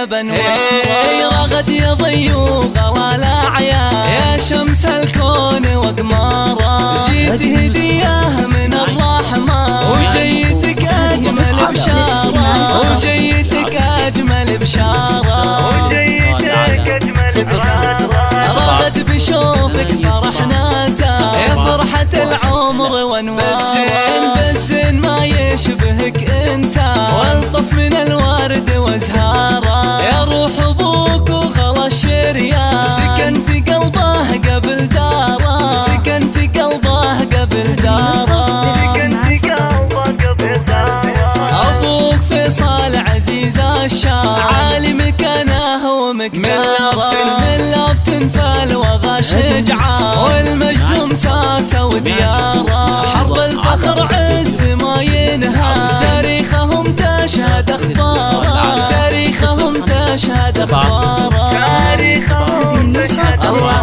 الدنيا بانوار. رغد يضي وغلا الاعياد يا شمس الكون وقمارة. جيت هديه من الرحمن وجيتك اجمل بشارة. وجيتك اجمل بشارة. رغد بشوفك فرحنا سوا يا فرحة العمر وانوار. بالزين ما يشبهك انسان والطف من الورد وازهاره. يا روح ابوك وغلا الشريان سكنت قلبه قبل داره. سكنت قلبه قبل داره. ابوك فيصل عزيز الشام عالي مكانه ومقداره. من فالوغى شجعان والمجد مساسه ودياره. حرب الفخر عز ما ينهى تاريخهم تشهد اخباره. تاريخهم تشهد اخباره. الله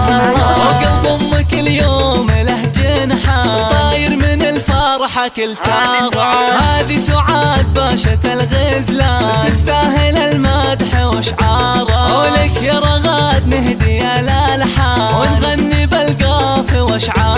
وقلب امك اليوم له جنحان طاير من الفرحه كل تاره. هذه سعاد باشا الغزلان تستاهل المدح واشعاره. ولك يا رغد نهدي الالحان ونغني بالقاف واشعار.